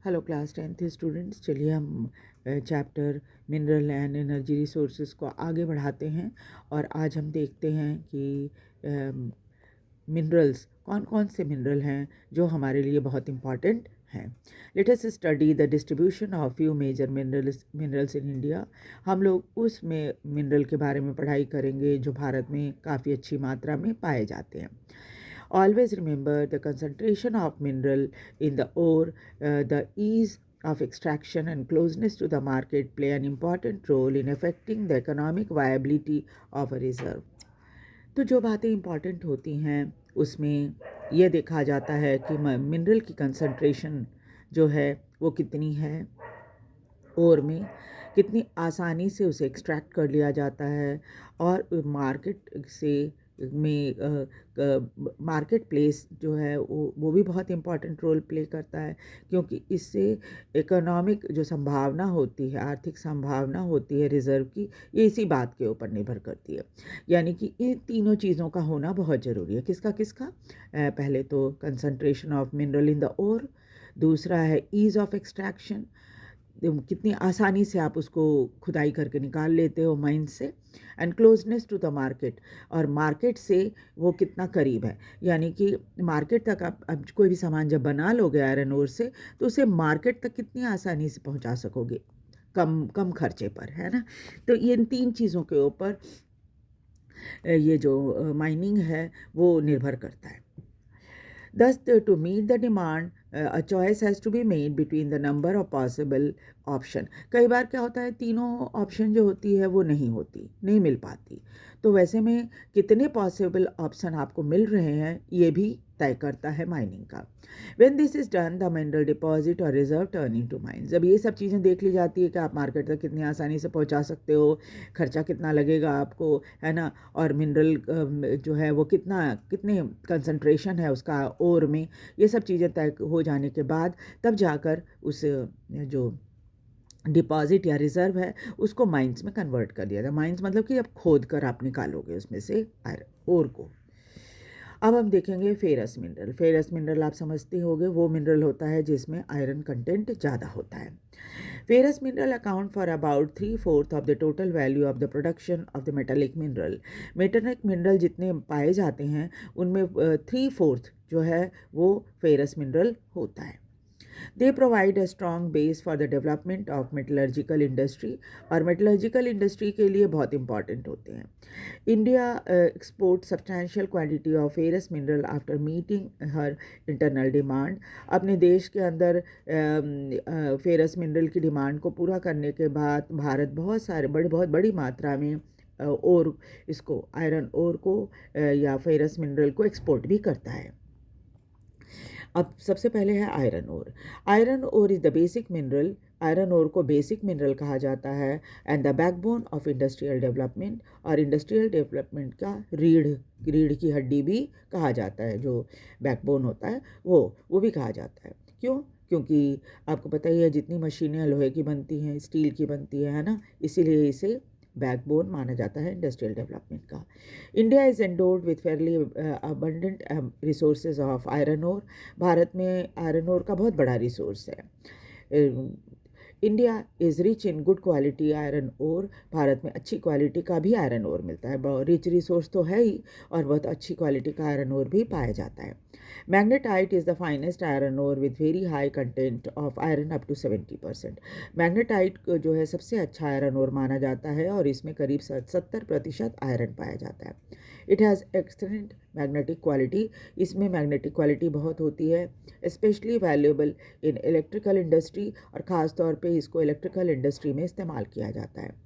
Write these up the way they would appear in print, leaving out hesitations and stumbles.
Hello class 10th students, चलिए हम chapter mineral and energy resources को आगे बढ़ाते हैं। और आज हम देखते हैं कि मिनरल्स कौन कौन से मिनरल हैं जो हमारे लिए बहुत इम्पॉर्टेंट हैं। Let us study the distribution of few major minerals in India. हम लोग उस में मिनरल के बारे में पढ़ाई करेंगे जो भारत में काफ़ी अच्छी मात्रा में पाए जाते हैं। Always remember the concentration of mineral in the ore, the ease of extraction and closeness to the market play an important role in affecting the economic viability of a reserve. तो जो बातें इम्पॉर्टेंट होती हैं उसमें यह देखा जाता है कि मिनरल की कंसंट्रेशन जो है वो कितनी है, और में कितनी आसानी से उसे एक्सट्रैक्ट कर लिया जाता है, और मार्केट से में मार्केट प्लेस जो है वो भी बहुत इम्पॉर्टेंट रोल प्ले करता है, क्योंकि इससे इकोनॉमिक जो संभावना होती है, आर्थिक संभावना होती है रिज़र्व की, ये इसी बात के ऊपर निर्भर करती है। यानी कि इन तीनों चीज़ों का होना बहुत ज़रूरी है। किसका किसका? पहले तो concentration of mineral in the ore, दूसरा है ईज़ ऑफ एक्सट्रैक्शन, कितनी आसानी से आप उसको खुदाई करके निकाल लेते हो माइन से, and closeness to the market, और मार्केट से वो कितना करीब है। यानी कि मार्केट तक आप अब कोई भी सामान जब बना लोगे आयरन ओर से, तो उसे मार्केट तक कितनी आसानी से पहुंचा सकोगे, कम कम खर्चे पर, है ना। तो ये इन तीन चीज़ों के ऊपर ये जो माइनिंग है वो निर्भर करता है। Thus, to meet the demand, a choice has to be made between the number of possible option. कई बार क्या होता है, तीनों ऑप्शन जो होती है वो नहीं मिल पाती। तो वैसे में कितने पॉसिबल ऑप्शन आपको मिल रहे हैं ये भी तय करता है माइनिंग का। When this is done, the mineral deposit or reserve turn into mines. जब ये सब चीज़ें देख ली जाती है कि आप मार्केट तक कितनी आसानी से पहुंचा सकते हो, खर्चा कितना लगेगा आपको, है ना, और मिनरल जो है वो कितने कंसंट्रेशन है उसका ओर में, ये सब चीज़ें तय हो जाने के बाद तब जाकर उस जो डिपॉजिट या रिज़र्व है उसको माइंस में कन्वर्ट कर दिया जाए। माइंस मतलब कि अब खोद कर आप निकालोगे उसमें से आयरन ओर को। अब हम देखेंगे फेरस मिनरल। फेरस मिनरल आप समझते होंगे, वो मिनरल होता है जिसमें आयरन कंटेंट ज़्यादा होता है। Ferrous mineral account for about 3/4 of the total value of the production of the metallic mineral. Metallic mineral जितने पाए जाते हैं उनमें 3/4 जो है वो फेरस मिनरल होता है। They provide a strong base for the development of metallurgical industry, और मेटलर्जिकल इंडस्ट्री के लिए बहुत इंपॉर्टेंट होते हैं। India export substantial quantity of ferrous mineral after meeting her internal demand. अपने देश के अंदर फेरस मिनरल की डिमांड को पूरा करने के बाद भारत बहुत बड़ी मात्रा में और इसको आयरन ओर को या फेरस मिनरल को एक्सपोर्ट भी करता है। अब सबसे पहले है iron ore. Iron ore is the basic mineral. Iron ore को बेसिक मिनरल कहा जाता है and the backbone of industrial development, और इंडस्ट्रियल डेवलपमेंट का रीढ़ की हड्डी भी कहा जाता है। जो बैकबोन होता है वो भी कहा जाता है। क्यों? क्योंकि आपको पता ही है जितनी मशीनें लोहे की बनती हैं, स्टील की बनती है ना, इसीलिए इसे बैकबोन माना जाता है इंडस्ट्रियल डेवलपमेंट का। India is endowed with fairly abundant resources of iron ore. Bharat में आयरन ओर का बहुत बड़ा रिसोर्स है। India is rich in good quality iron ore. Bharat में अच्छी क्वालिटी का भी आयरन ओर मिलता है। रिच रिसोर्स तो है ही, और बहुत अच्छी क्वालिटी का आयरन ओर भी पाया जाता है। Magnetite is the finest iron ore with very high content of iron up to 70%। मैग्नेटाइट जो है सबसे अच्छा आयरन ओर माना जाता है, और इसमें करीब 70% आयरन पाया जाता है। It has excellent magnetic quality. इसमें मैग्नेटिक क्वालिटी बहुत होती है, specially valuable in electrical industry, और ख़ास तौर पे इसको इलेक्ट्रिकल इंडस्ट्री में इस्तेमाल किया जाता है।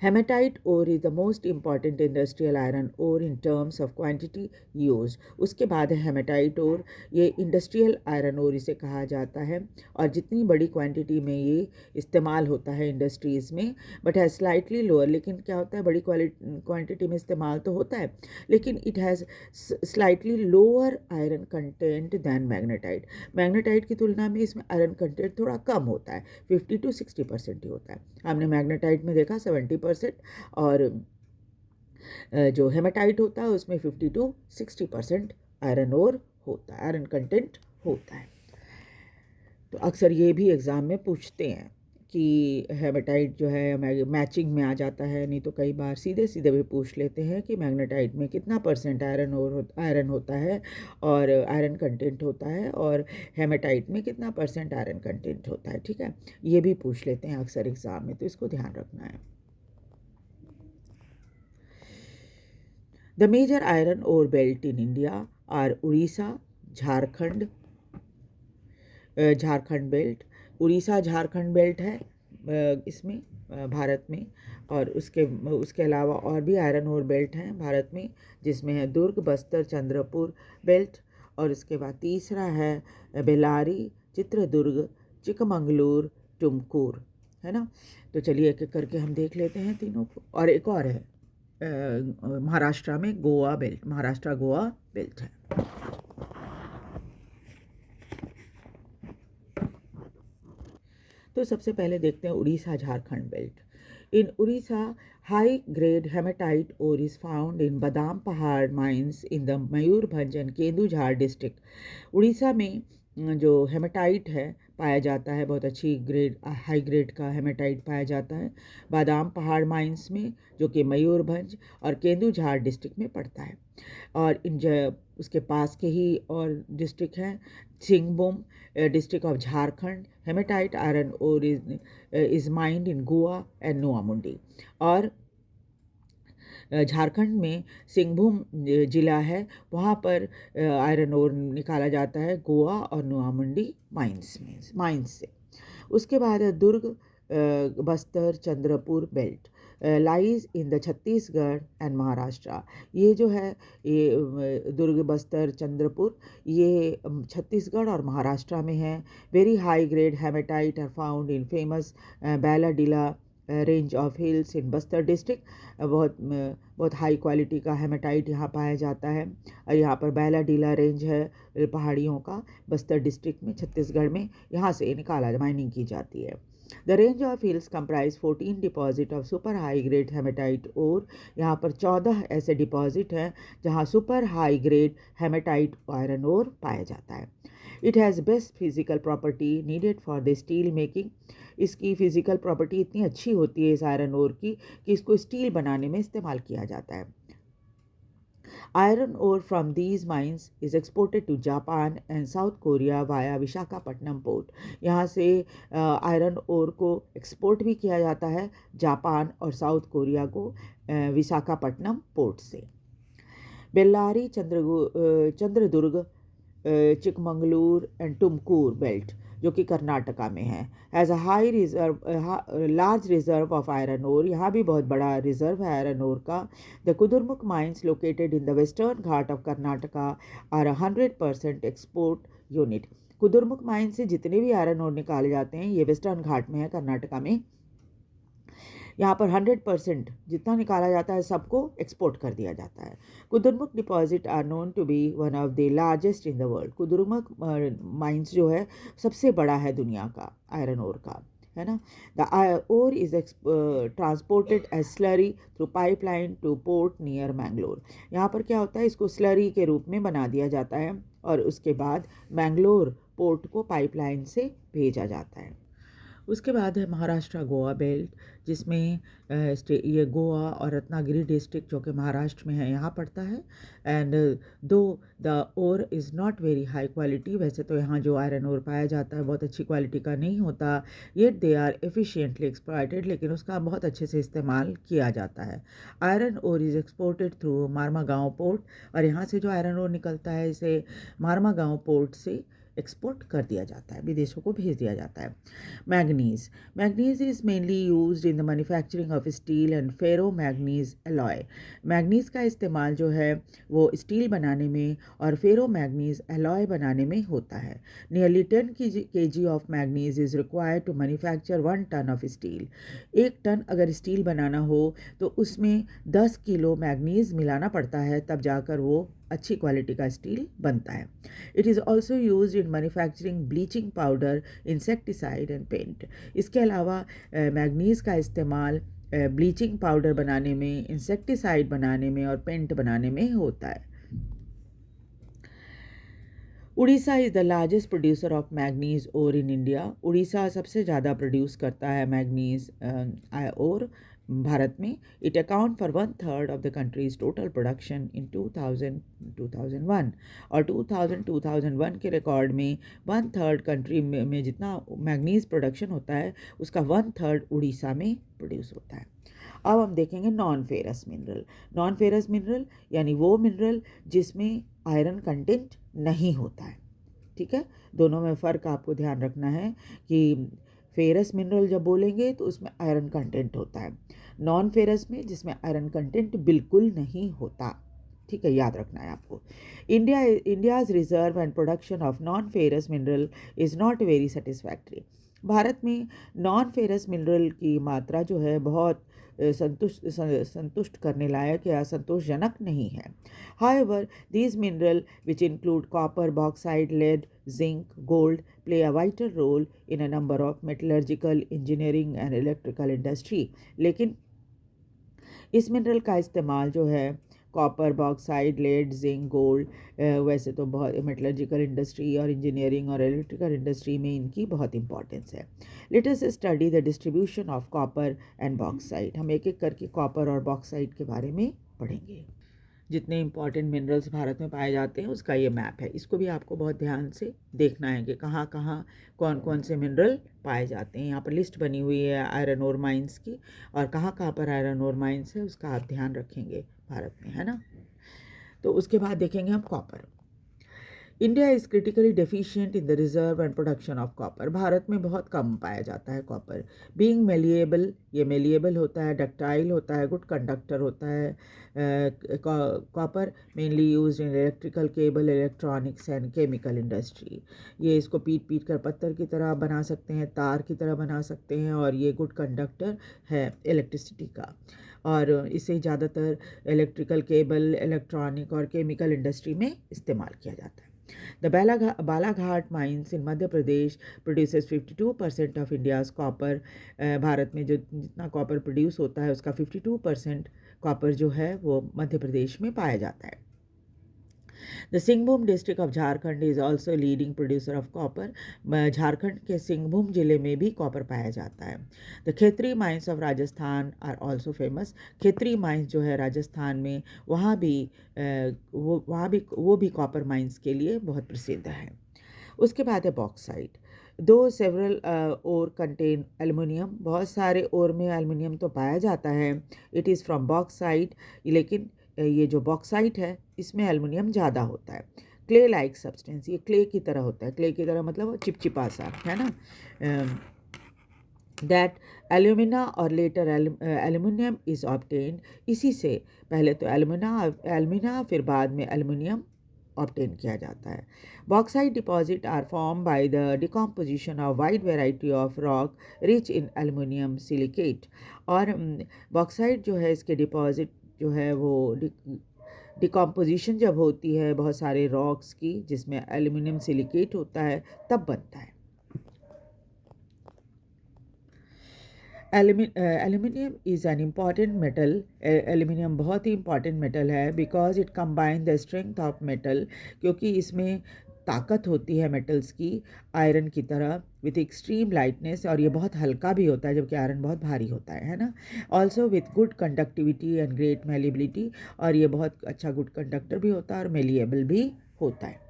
Hematite ore is the most important industrial iron ore in terms of quantity use. उसके बाद है हेमेटाइट ओर। ये इंडस्ट्रियल आयरन ओर इसे कहा जाता है, और जितनी बड़ी क्वांटिटी में ये इस्तेमाल होता है इंडस्ट्रीज़ में, बट है स्लाइटली लोअर। लेकिन क्या होता है, बड़ी क्वांटिटी में इस्तेमाल तो होता है, लेकिन it has slightly lower iron content than magnetite. Magnetite की तुलना में इसमें आयरन कंटेंट थोड़ा कम होता है, 50 to 60% ही होता है। हमने मैग्नेटाइट में देखा 70%, और जो हेमाटाइट होता है उसमें 50 to 60% आयरन ओर होता है, आयरन कंटेंट होता है। तो अक्सर ये भी एग्ज़ाम में पूछते हैं कि हेमाटाइट जो है मैचिंग में आ जाता है, नहीं तो कई बार सीधे सीधे भी पूछ लेते हैं कि मैग्नेटाइट में कितना परसेंट आयरन होता है और आयरन कंटेंट होता है, और हेमाटाइट में कितना परसेंट आयरन कंटेंट होता है। ठीक है, ये भी पूछ लेते हैं अक्सर एग्ज़ाम में, तो इसको ध्यान रखना है। The major iron ore belt in India are Orissa, Jharkhand, Jharkhand belt, Orissa Jharkhand belt है इसमें भारत में, और उसके उसके अलावा और भी आयरन ओर बेल्ट हैं भारत में, जिसमें है दुर्ग, बस्तर, चंद्रपुर बेल्ट, और उसके बाद तीसरा है बेल्लारी, चित्रदुर्ग, चिकमंगलूर, टुमकुर, है ना। तो चलिए एक एक करके हम देख लेते हैं तीनों को। और एक और है महाराष्ट्र में गोवा बेल्ट, महाराष्ट्र गोवा बेल्ट है। तो सबसे पहले देखते हैं Orissa Jharkhand belt. In Orissa high grade hematite ore is found in Badam Pahar mines in the Mayurbhanj and Kendujhar district. Orissa में जो हेमेटाइट है पाया जाता है, बहुत अच्छी ग्रेड हाई ग्रेड का हेमेटाइट पाया जाता है बादाम पहाड़ माइंस में, जो कि मयूरभंज और केंदुझार डिस्ट्रिक्ट में पड़ता है। और उसके पास के ही और डिस्ट्रिक्ट हैं Singhbhum district of Jharkhand. Hematite iron ore is mined in Goa and Noamundi. और झारखंड में सिंहभूम जिला है, वहाँ पर आयरन ओर निकाला जाता है गोवा और नोआमुंडी माइंस से। उसके बाद है Durg, Bastar, Chandrapur belt lies in the Chhattisgarh and Maharashtra. ये जो है ये दुर्ग, बस्तर, चंद्रपुर, ये छत्तीसगढ़ और महाराष्ट्र में है। Very high grade hematite are found in famous Bailadila range of hills in Bastar district. बहुत हाई क्वालिटी का हेमेटाइट यहाँ पाया जाता है, और यहाँ पर बैलाडीला रेंज है पहाड़ियों का, बस्तर डिस्ट्रिक्ट में, छत्तीसगढ़ में, यहाँ से माइनिंग की जाती है। The range of hills comprise 14 deposit of super high grade hematite ore. यहाँ पर 14 ऐसे डिपॉजिट हैं जहाँ super high grade hematite iron ore पाया जाता है। It has best physical property needed for the steel making. इसकी फ़िज़िकल प्रॉपर्टी इतनी अच्छी होती है इस आयरन ओर की कि इसको स्टील बनाने में इस्तेमाल किया जाता है। Iron ore from these mines is exported to Japan and South Korea via Visakhapatnam port. यहाँ से आयरन ओर को एक्सपोर्ट भी किया जाता है जापान और साउथ कोरिया को विशाखापट्टनम पोर्ट से। बेल्लारी, चंद्रदुर्ग, चिकमंगलूर एंड टुमकुर बेल्ट, जो कि कर्नाटका में है, has a high reserve large reserve of iron ore. यहाँ भी बहुत बड़ा रिजर्व है आयरन ओर का। The Kudremukh mines located in the western ghat of Karnataka are 100% export unit. Kudremukh mine से जितने भी आयरन ओर निकाले जाते हैं ये वेस्टर्न घाट में है कर्नाटका में। यहाँ पर 100% जितना निकाला जाता है सबको एक्सपोर्ट कर दिया जाता है। Kudremukh deposit are known to be one of the largest in the world. Kudremukh mines जो है सबसे बड़ा है दुनिया का आयरन ओर का, है ना। The ore is transported as slurry through pipeline to port near Mangalore. यहाँ पर क्या होता है, इसको स्लरी के रूप में बना दिया जाता है और उसके बाद मैंगलोर पोर्ट को पाइपलाइन से भेजा जाता है। उसके बाद है महाराष्ट्र गोवा बेल्ट, जिसमें ये गोवा और रत्नागिरी डिस्ट्रिक्ट जो कि महाराष्ट्र में है यहाँ पड़ता है। And though the ore is not very high quality, वैसे तो यहाँ जो आयरन ओर पाया जाता है बहुत अच्छी क्वालिटी का नहीं होता, yet they are efficiently exploited, लेकिन उसका बहुत अच्छे से इस्तेमाल किया जाता है। Iron ore is exported through Marmagao port, और यहाँ से जो आयरन ओर निकलता है इसे मारमागांव पोर्ट से एक्सपोर्ट कर दिया जाता है, विदेशों को भेज दिया जाता है। Manganese is mainly used in the manufacturing of steel and ferro manganese alloy. Manganese का इस्तेमाल जो है वो स्टील बनाने में और फेरो मैग्नीज एलॉय बनाने में होता है। Nearly 10 kg of manganese is required to manufacture 1 ton of steel. 1 ton अगर स्टील बनाना हो तो उसमें 10 किलो मैग्नीज मिलाना पड़ता है, तब जाकर वो अच्छी क्वालिटी का स्टील बनता है। It is also use in manufacturing bleaching powder, insecticide and paint. इसके अलावा मैग्नीज का इस्तेमाल ब्लीचिंग पाउडर बनाने में, इंसेक्टिसाइड बनाने में और पेंट बनाने में होता है। Orissa is the largest producer of manganese ore in India. Orissa सबसे ज़्यादा प्रोड्यूस करता है मैग्नीज ओर भारत में। It account for 1/3 of the country's total production in 2000-2001 और 2000-2001 के रिकॉर्ड में 1/3 कंट्री में जितना मैग्नीज प्रोडक्शन होता है उसका 1/3 उड़ीसा में प्रोड्यूस होता है। अब हम देखेंगे non ferrous mineral. Non ferrous mineral यानी वो मिनरल जिसमें आयरन कंटेंट नहीं होता है। ठीक है, दोनों में फ़र्क आपको ध्यान रखना है कि फेरस मिनरल जब बोलेंगे तो उसमें आयरन कंटेंट होता है, नॉन फेरस में जिसमें आयरन कंटेंट बिल्कुल नहीं होता। ठीक है, याद रखना है आपको। India's reserve and production of non ferrous mineral is not very satisfactory. Bharat में नॉन फेरस मिनरल की मात्रा जो है बहुत संतुष्ट करने लायक या संतोषजनक नहीं है। However, these mineral which include copper, bauxite, lead, zinc, gold play a vital role in a number of metallurgical, engineering and electrical industry। लेकिन इस मिनरल का इस्तेमाल जो है copper, bauxite, lead, zinc, gold, वैसे तो बहुत मेटलर्जिकल इंडस्ट्री और इंजीनियरिंग और इलेक्ट्रिकल इंडस्ट्री में इनकी बहुत इंपॉर्टेंस है। Let us study the distribution of copper and bauxite. हम एक एक करके कॉपर और बॉक्साइड के बारे में पढ़ेंगे। जितने इंपॉर्टेंट मिनरल्स भारत में पाए जाते हैं उसका ये मैप है। इसको भी आपको बहुत ध्यान से देखना है कि कहाँ कहाँ कौन कौन से मिनरल पाए जाते हैं। यहाँ पर लिस्ट बनी हुई है आयरन ओर माइंस की, और कहाँ कहाँ पर आयरन ओर माइंस है उसका आप ध्यान रखेंगे भारत में, है ना। तो उसके बाद देखेंगे हम copper. India is critically deficient in the reserve and production of copper. Bharat में बहुत कम पाया जाता है कॉपर। बीइंग मेलिएबल, ये मेलिएबल होता है, डक्टाइल होता है, गुड कंडक्टर होता है। Copper mainly use in electrical cable, electronics and chemical industry. ये इसको पीट पीट कर पत्थर की तरह बना सकते हैं, तार की तरह बना सकते हैं, और ये गुड कंडक्टर है इलेक्ट्रिसिटी का, और इसे ज़्यादातर इलेक्ट्रिकल केबल, इलेक्ट्रॉनिक और केमिकल इंडस्ट्री में इस्तेमाल किया जाता है। The Balaghat mines in Madhya Pradesh produces 52% of India's copper। Bharat में जो जितना कॉपर प्रोड्यूस होता है उसका 52% कॉपर जो है वो मध्य प्रदेश में पाया जाता है। The Singhbhum district of Jharkhand is also leading producer of copper। Jharkhand के सिंहभूम जिले में भी कॉपर पाया जाता है। The Khetri mines of Rajasthan are also famous. Khetri mines जो है राजस्थान में, वहाँ भी कॉपर माइंस के लिए बहुत प्रसिद्ध है। उसके बाद है बॉक्साइट। दो सेवरल ओर कंटेन एल्युमिनियम। बहुत सारे ओर में एल्युमिनियम तो पाया जाता है। इट इज़ फ्रॉम बॉक्साइट, लेकिन ये जो बॉक्साइट है इसमें एल्युमिनियम ज़्यादा होता है। क्ले लाइक सब्सटेंस, ये क्ले की तरह होता है। क्ले की तरह मतलब चिपचिपा सा, है ना। दैट एल्यूमिना और लेटर एल्युमिनियम इज़ ऑब्टेन्ड। इसी से पहले तो एल्यूमिना फिर बाद में एल्युमिनियम ऑब्टेन किया जाता है। Bauxite deposit are form by the decomposition of wide variety of rock rich in aluminium silicate. और बॉक्साइट जो है इसके डिपॉजिट जो है वो डिकम्पोजिशन जब होती है बहुत सारे रॉक्स की जिसमें एल्युमिनियम सिलिकेट होता है तब बनता है। Aluminium is an important metal. Aluminium बहुत ही इम्पॉर्टेंट मेटल है because it combine the strength of metal, क्योंकि इसमें ताकत होती है मेटल्स की आयरन की तरह, विथ एक्सट्रीम लाइटनेस, और ये बहुत हल्का भी होता है जबकि आयरन बहुत भारी होता है ना। Also with good conductivity and great malleability, और ये बहुत अच्छा गुड कंडक्टर भी होता है और मेलिएबल भी होता है।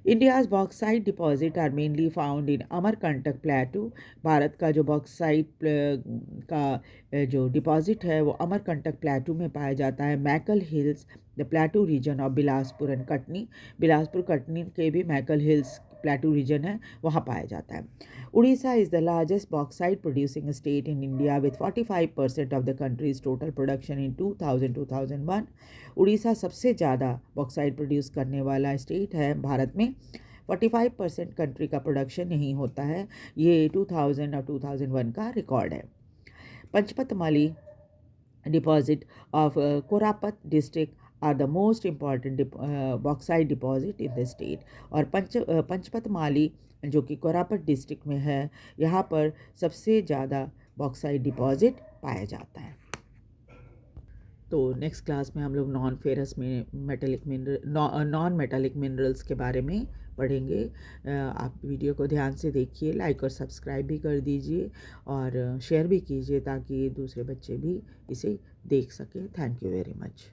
India's bauxite deposit are mainly found in Amarkantak plateau. Bharat का जो बॉक्साइट का जो डिपॉजिट है वो अमरकंटक प्लेटू में पाया जाता है। Maikal hills, the plateau region of Bilaspur and Katni. Bilaspur Katni के भी मैकल हिल्स प्लेटू रीजन है, वहाँ पाया जाता है। Orissa is the largest bauxite producing state in India with 45% of the country's total production in 2000-2001। Orissa सबसे ज़्यादा बॉक्साइट प्रोड्यूस करने वाला स्टेट है भारत में। 45% कंट्री का प्रोडक्शन यहीं होता है। ये 2000 और 2001 का रिकॉर्ड है। पंचपतमली deposit of Korapat district are the most important bauxite deposit in the state। और पंचपतमाली जो कि कोरापट डिस्ट्रिक्ट में है, यहाँ पर सबसे ज़्यादा बॉक्साइट डिपॉजिट पाया जाता है। तो नेक्स्ट क्लास में हम लोग नॉन फेरस में metallic mineral non metallic minerals के बारे में पढ़ेंगे। आप वीडियो को ध्यान से देखिए, लाइक और सब्सक्राइब भी कर दीजिए और शेयर भी कीजिए ताकि दूसरे बच्चे भी इसे देख सकें। Thank you very much.